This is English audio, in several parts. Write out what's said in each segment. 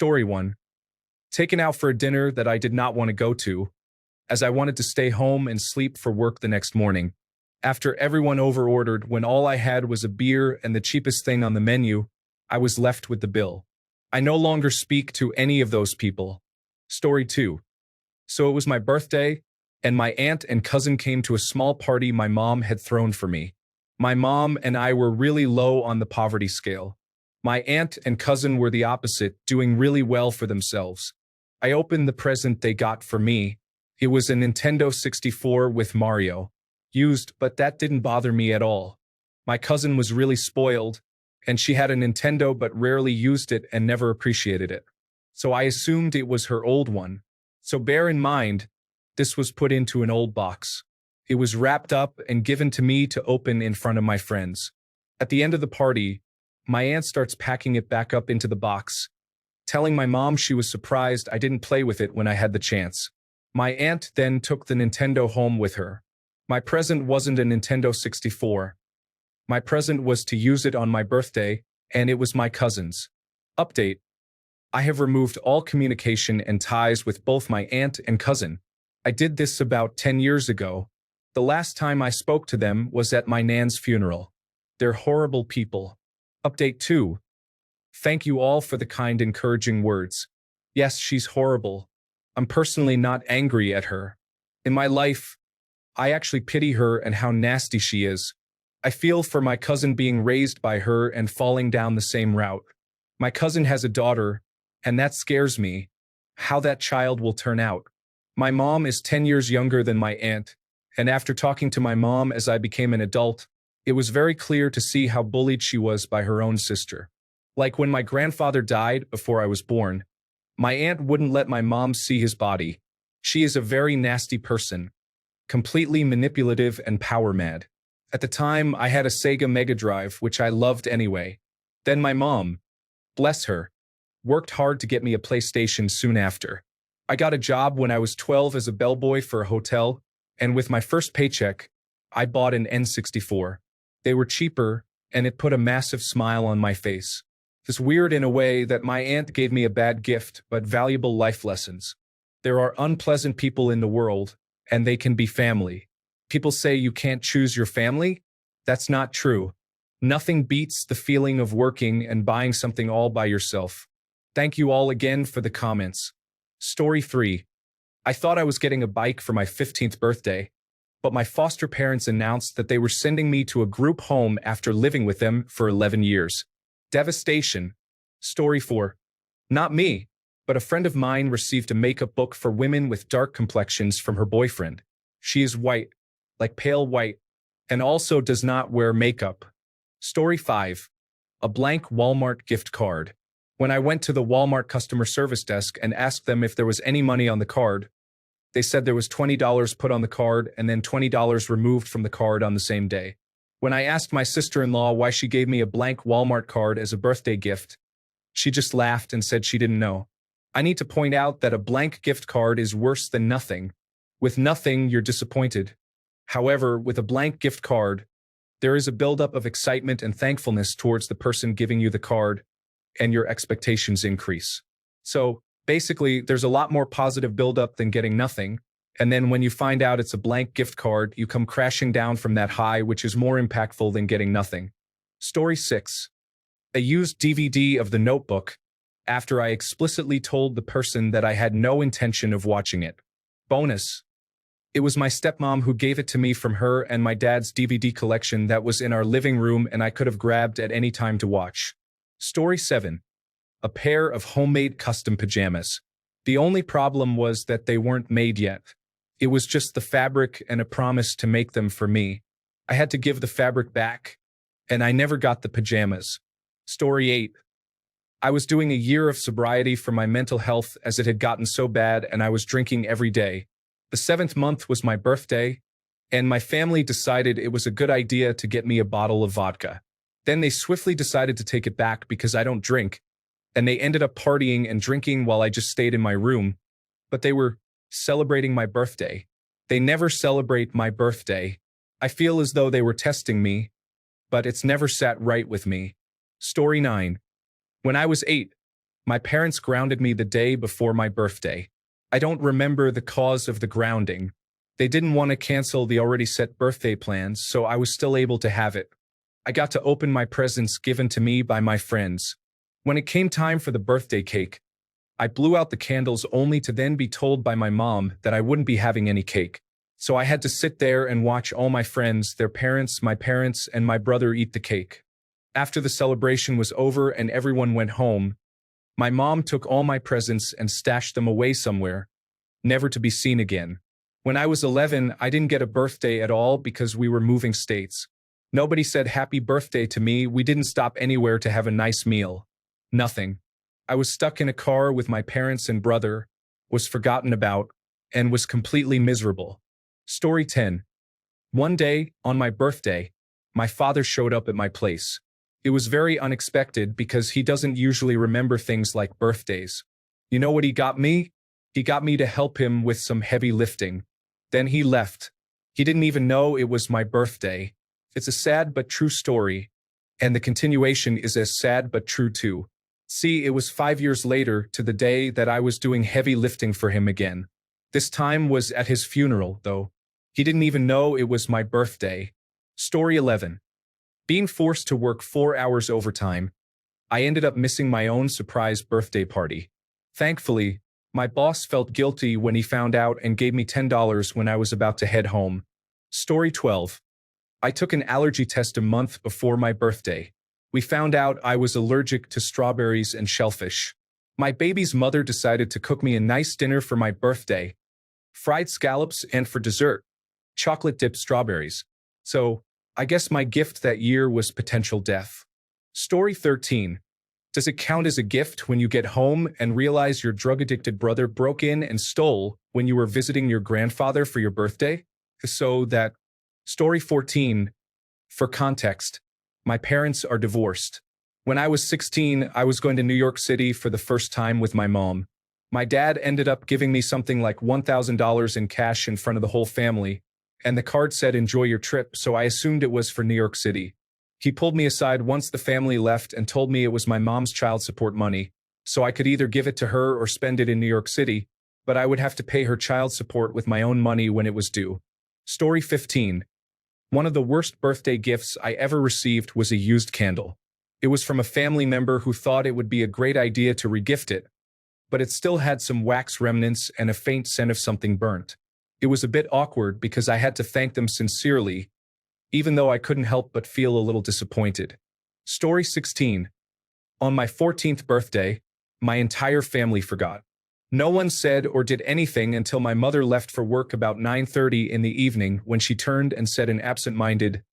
Story 1. Taken out for a dinner that I did not want to go to, as I wanted to stay home and sleep for work the next morning. After everyone overordered, when all I had was a beer and the cheapest thing on the menu, I was left with the bill. I no longer speak to any of those people. Story 2. So it was my birthday, and my aunt and cousin came to a small party my mom had thrown for me. My mom and I were really low on the poverty scale. My aunt and cousin were the opposite, doing really well for themselves. I opened the present they got for me. It was a Nintendo 64 with Mario. Used, but that didn't bother me at all. My cousin was really spoiled, and she had a Nintendo but rarely used it and never appreciated it. So I assumed it was her old one. So bear in mind, this was put into an old box. It was wrapped up and given to me to open in front of my friends. At the end of the party, my aunt starts packing it back up into the box, telling my mom she was surprised I didn't play with it when I had the chance. My aunt then took the Nintendo home with her. My present wasn't a Nintendo 64. My present was to use it on my birthday, and it was my cousin's. Update. I have removed all communication and ties with both my aunt and cousin. I did this about 10 years ago. The last time I spoke to them was at my nan's funeral. They're horrible people. Update 2. Thank you all for the kind, encouraging words. Yes, she's horrible. I'm personally not angry at her. In my life, I actually pity her and how nasty she is. I feel for my cousin being raised by her and falling down the same route. My cousin has a daughter, and that scares me, how that child will turn out. My mom is 10 years younger than my aunt, and after talking to my mom as I became an adult, it was very clear to see how bullied she was by her own sister. Like when my grandfather died before I was born, my aunt wouldn't let my mom see his body. She is a very nasty person, completely manipulative and power mad. At the time, I had a Sega Mega Drive, which I loved anyway. Then my mom, bless her, worked hard to get me a PlayStation soon after. I got a job when I was 12 as a bellboy for a hotel, and with my first paycheck, I bought an N64. They were cheaper, and it put a massive smile on my face. It's weird in a way that my aunt gave me a bad gift, but valuable life lessons. There are unpleasant people in the world, and they can be family. People say you can't choose your family? That's not true. Nothing beats the feeling of working and buying something all by yourself. Thank you all again for the comments. Story 3. I thought I was getting a bike for my 15th birthday, but my foster parents announced that they were sending me to a group home after living with them for 11 years. Devastation. Story 4. Not me, but a friend of mine received a makeup book for women with dark complexions from her boyfriend. She is white, like pale white, and also does not wear makeup. Story 5. A blank Walmart gift card. When I went to the Walmart customer service desk and asked them if there was any money on the card, they said there was $20 put on the card and then $20 removed from the card on the same day. When I asked my sister-in-law why she gave me a blank Walmart card as a birthday gift, she just laughed and said she didn't know. I need to point out that a blank gift card is worse than nothing. With nothing, you're disappointed. However, with a blank gift card, there is a buildup of excitement and thankfulness towards the person giving you the card, and your expectations increase. So, basically, there's a lot more positive buildup than getting nothing, and then when you find out it's a blank gift card, you come crashing down from that high, which is more impactful than getting nothing. Story 6. A used DVD of The Notebook, after I explicitly told the person that I had no intention of watching it. Bonus. It was my stepmom who gave it to me from her and my dad's DVD collection that was in our living room and I could have grabbed at any time to watch. Story 7. A pair of homemade custom pajamas. The only problem was that they weren't made yet. It was just the fabric and a promise to make them for me. I had to give the fabric back, and I never got the pajamas. Story 8. I was doing a year of sobriety for my mental health as it had gotten so bad and I was drinking every day. The 7th month was my birthday, and my family decided it was a good idea to get me a bottle of vodka. Then they swiftly decided to take it back because I don't drink, and they ended up partying and drinking while I just stayed in my room. But they were celebrating my birthday. They never celebrate my birthday. I feel as though they were testing me, but it's never sat right with me. Story 9. When I was 8, My parents grounded me the day before my birthday. I don't remember the cause of the grounding. They didn't want to cancel the already set birthday plans, so I was still able to have it. I got to open my presents given to me by my friends. When it came time for the birthday cake, I blew out the candles only to then be told by my mom that I wouldn't be having any cake. So I had to sit there and watch all my friends, their parents, and my brother eat the cake. After the celebration was over and everyone went home, my mom took all my presents and stashed them away somewhere, never to be seen again. When I was 11, I didn't get a birthday at all because we were moving states. Nobody said happy birthday to me. We didn't stop anywhere to have a nice meal. Nothing. I was stuck in a car with my parents and brother, was forgotten about, and was completely miserable. Story 10. One day, on my birthday, my father showed up at my place. It was very unexpected because he doesn't usually remember things like birthdays. You know what he got me? He got me to help him with some heavy lifting. Then he left. He didn't even know it was my birthday. It's a sad but true story, and the continuation is as sad but true too. See, it was 5 years later to the day that I was doing heavy lifting for him again. This time was at his funeral, though. He didn't even know it was my birthday. Story 11. Being forced to work 4 hours overtime, I ended up missing my own surprise birthday party. Thankfully, my boss felt guilty when he found out and gave me $10 when I was about to head home. Story 12. I took an allergy test a month before my birthday. We found out I was allergic to strawberries and shellfish. My baby's mother decided to cook me a nice dinner for my birthday. Fried scallops and for dessert, chocolate-dipped strawberries. So, I guess my gift that year was potential death. Story 13. Does it count as a gift when you get home and realize your drug-addicted brother broke in and stole when you were visiting your grandfather for your birthday? Story 14. For context, my parents are divorced. When I was 16, I was going to New York City for the first time with my mom. My dad ended up giving me something like $1,000 in cash in front of the whole family, and the card said enjoy your trip, so I assumed it was for New York City. He pulled me aside once the family left and told me it was my mom's child support money, so I could either give it to her or spend it in New York City, but I would have to pay her child support with my own money when it was due. Story 15. One of the worst birthday gifts I ever received was a used candle. It was from a family member who thought it would be a great idea to regift it, but it still had some wax remnants and a faint scent of something burnt. It was a bit awkward because I had to thank them sincerely, even though I couldn't help but feel a little disappointed. Story 16. On my 14th birthday, my entire family forgot. No one said or did anything until my mother left for work about 9:30 in the evening when she turned and said an absent-minded,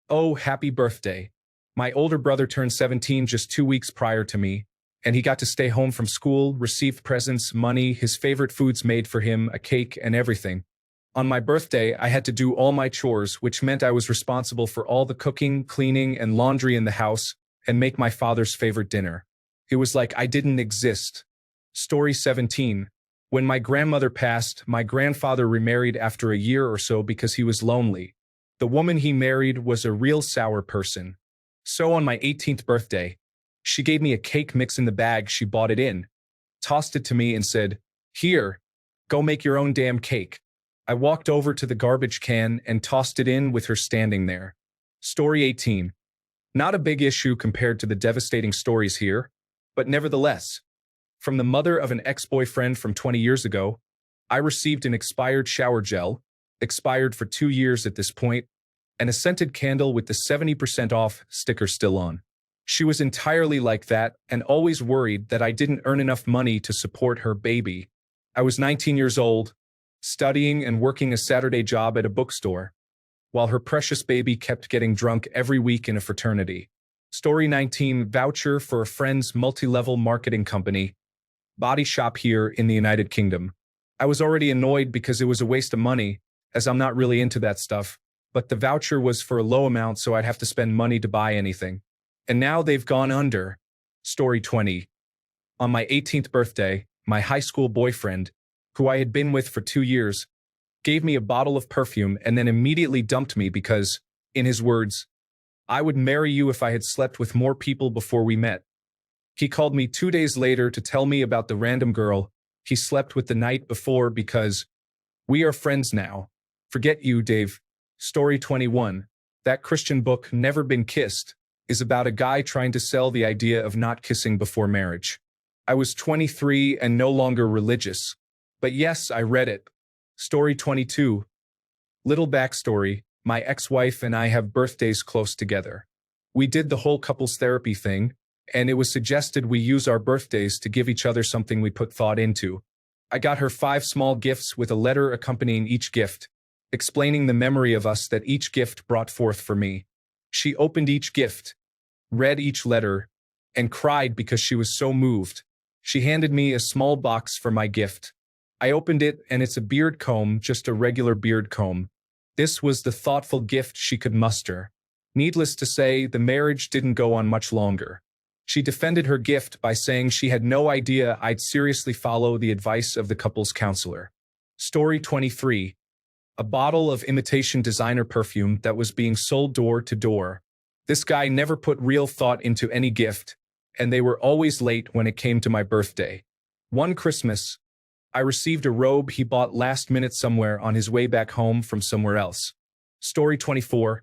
"Oh, happy birthday." My older brother turned 17 just 2 weeks prior to me, and he got to stay home from school, received presents, money, his favorite foods made for him, a cake, and everything. On my birthday, I had to do all my chores, which meant I was responsible for all the cooking, cleaning, and laundry in the house, and make my father's favorite dinner. It was like I didn't exist. Story 17. When my grandmother passed, my grandfather remarried after a year or so because he was lonely. The woman he married was a real sour person. So on my 18th birthday, she gave me a cake mix in the bag she bought it in, tossed it to me and said, "Here, go make your own damn cake." I walked over to the garbage can and tossed it in with her standing there. Story 18. Not a big issue compared to the devastating stories here, but nevertheless, from the mother of an ex-boyfriend from 20 years ago, I received an expired shower gel, expired for 2 years at this point, and a scented candle with the 70% off sticker still on. She was entirely like that and always worried that I didn't earn enough money to support her baby. I was 19 years old, studying and working a Saturday job at a bookstore, while her precious baby kept getting drunk every week in a fraternity. Story 19. Voucher for a friend's multi-level marketing company, body shop here in the United Kingdom. I was already annoyed because it was a waste of money, as I'm not really into that stuff, but the voucher was for a low amount so I'd have to spend money to buy anything. And now they've gone under. Story 20. On my 18th birthday, my high school boyfriend, who I had been with for 2 years, gave me a bottle of perfume and then immediately dumped me because, in his words, "I would marry you if I had slept with more people before we met." He called me 2 days later to tell me about the random girl he slept with the night before because we are friends now. Forget you, Dave. Story 21. That Christian book, Never Been Kissed, is about a guy trying to sell the idea of not kissing before marriage. I was 23 and no longer religious. But yes, I read it. Story 22. Little backstory, my ex-wife and I have birthdays close together. We did the whole couples therapy thing, and it was suggested we use our birthdays to give each other something we put thought into. I got her 5 small gifts with a letter accompanying each gift, explaining the memory of us that each gift brought forth for me. She opened each gift, read each letter, and cried because she was so moved. She handed me a small box for my gift. I opened it, and it's a beard comb, just a regular beard comb. This was the thoughtful gift she could muster. Needless to say, the marriage didn't go on much longer. She defended her gift by saying she had no idea I'd seriously follow the advice of the couple's counselor. Story 23. A bottle of imitation designer perfume that was being sold door to door. This guy never put real thought into any gift, and they were always late when it came to my birthday. One Christmas, I received a robe he bought last minute somewhere on his way back home from somewhere else. Story 24.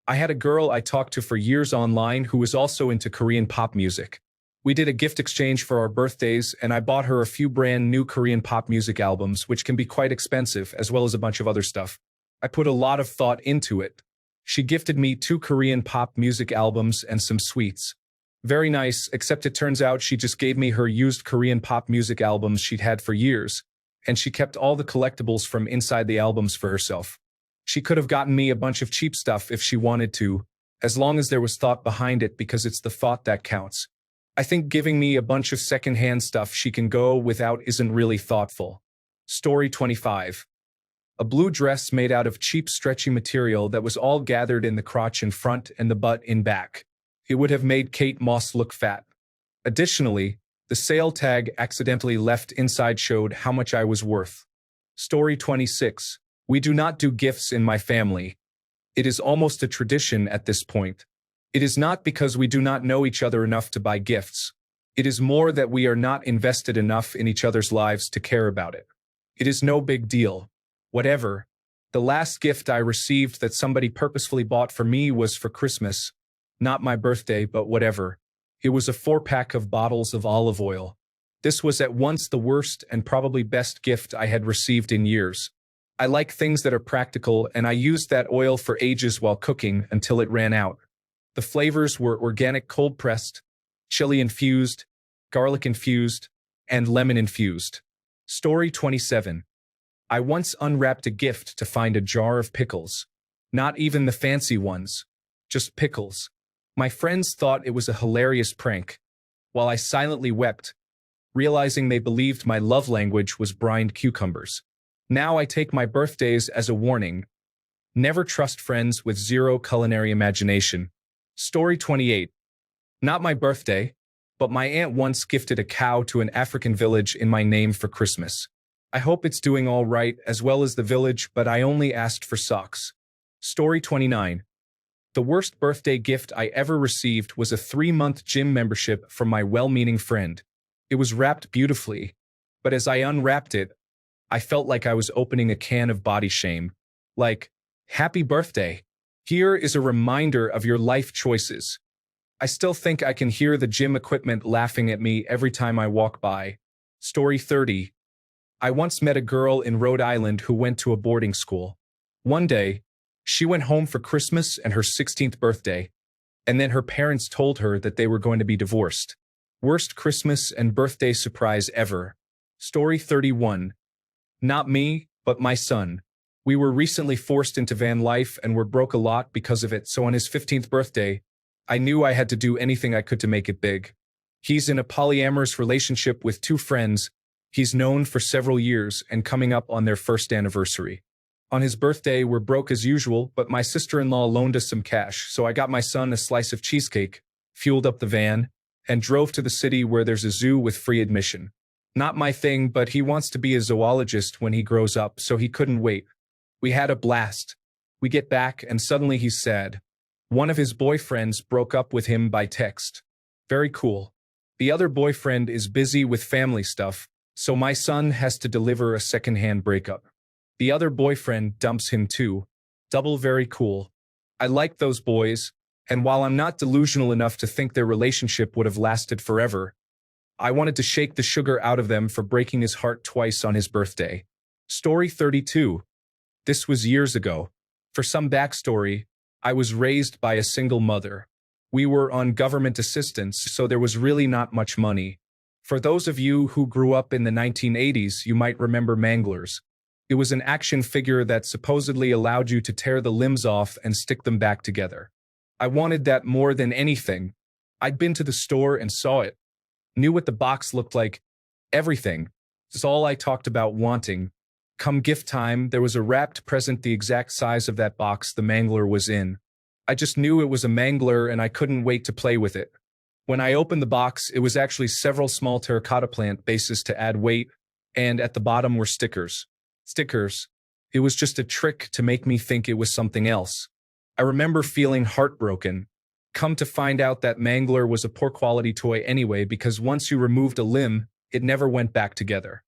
I had a girl I talked to for years online who was also into Korean pop music. We did a gift exchange for our birthdays, and I bought her a few brand new Korean pop music albums, which can be quite expensive, as well as a bunch of other stuff. I put a lot of thought into it. She gifted me 2 Korean pop music albums and some sweets. Very nice, except it turns out she just gave me her used Korean pop music albums she'd had for years, and she kept all the collectibles from inside the albums for herself. She could have gotten me a bunch of cheap stuff if she wanted to, as long as there was thought behind it, because it's the thought that counts. I think giving me a bunch of secondhand stuff she can go without isn't really thoughtful. Story 25. A blue dress made out of cheap stretchy material that was all gathered in the crotch in front and the butt in back. It would have made Kate Moss look fat. Additionally, the sale tag accidentally left inside showed how much I was worth. Story 26. We do not do gifts in my family. It is almost a tradition at this point. It is not because we do not know each other enough to buy gifts. It is more that we are not invested enough in each other's lives to care about it. It is no big deal. Whatever. The last gift I received that somebody purposefully bought for me was for Christmas. Not my birthday, but whatever. It was a 4-pack of bottles of olive oil. This was at once the worst and probably best gift I had received in years. I like things that are practical, and I used that oil for ages while cooking until it ran out. The flavors were organic cold-pressed, chili-infused, garlic-infused, and lemon-infused. Story 27. I once unwrapped a gift to find a jar of pickles. Not even the fancy ones. Just pickles. My friends thought it was a hilarious prank, while I silently wept, realizing they believed my love language was brined cucumbers. Now I take my birthdays as a warning. Never trust friends with zero culinary imagination. Story 28. Not my birthday, but my aunt once gifted a cow to an African village in my name for Christmas. I hope it's doing all right as well as the village, but I only asked for socks. Story 29. The worst birthday gift I ever received was a 3-month gym membership from my well-meaning friend. It was wrapped beautifully, but as I unwrapped it, I felt like I was opening a can of body shame. Like, happy birthday. Here is a reminder of your life choices. I still think I can hear the gym equipment laughing at me every time I walk by. Story 30. I once met a girl in Rhode Island who went to a boarding school. One day, she went home for Christmas and her 16th birthday, and then her parents told her that they were going to be divorced. Worst Christmas and birthday surprise ever. Story 31. Not me, but my son. We were recently forced into van life and were broke a lot because of it, so on his 15th birthday, I knew I had to do anything I could to make it big. He's in a polyamorous relationship with 2 friends he's known for several years and coming up on their first anniversary. On his birthday, we're broke as usual, but my sister-in-law loaned us some cash, so I got my son a slice of cheesecake, fueled up the van, and drove to the city where there's a zoo with free admission. Not my thing, but he wants to be a zoologist when he grows up, so he couldn't wait. We had a blast. We get back, and suddenly he's sad. One of his boyfriends broke up with him by text. Very cool. The other boyfriend is busy with family stuff, so my son has to deliver a secondhand breakup. The other boyfriend dumps him too. Double very cool. I like those boys, and while I'm not delusional enough to think their relationship would have lasted forever, I wanted to shake the sugar out of them for breaking his heart twice on his birthday. Story 32. This was years ago. For some backstory, I was raised by a single mother. We were on government assistance, so there was really not much money. For those of you who grew up in the 1980s, you might remember Manglers. It was an action figure that supposedly allowed you to tear the limbs off and stick them back together. I wanted that more than anything. I'd been to the store and saw it. Knew what the box looked like. Everything. It's all I talked about wanting. Come gift time, there was a wrapped present the exact size of that box the Mangler was in. I just knew it was a Mangler and I couldn't wait to play with it. When I opened the box, it was actually several small terracotta plant bases to add weight, and at the bottom were stickers. Stickers. It was just a trick to make me think it was something else. I remember feeling heartbroken. Come to find out that Mangler was a poor quality toy anyway because once you removed a limb, it never went back together.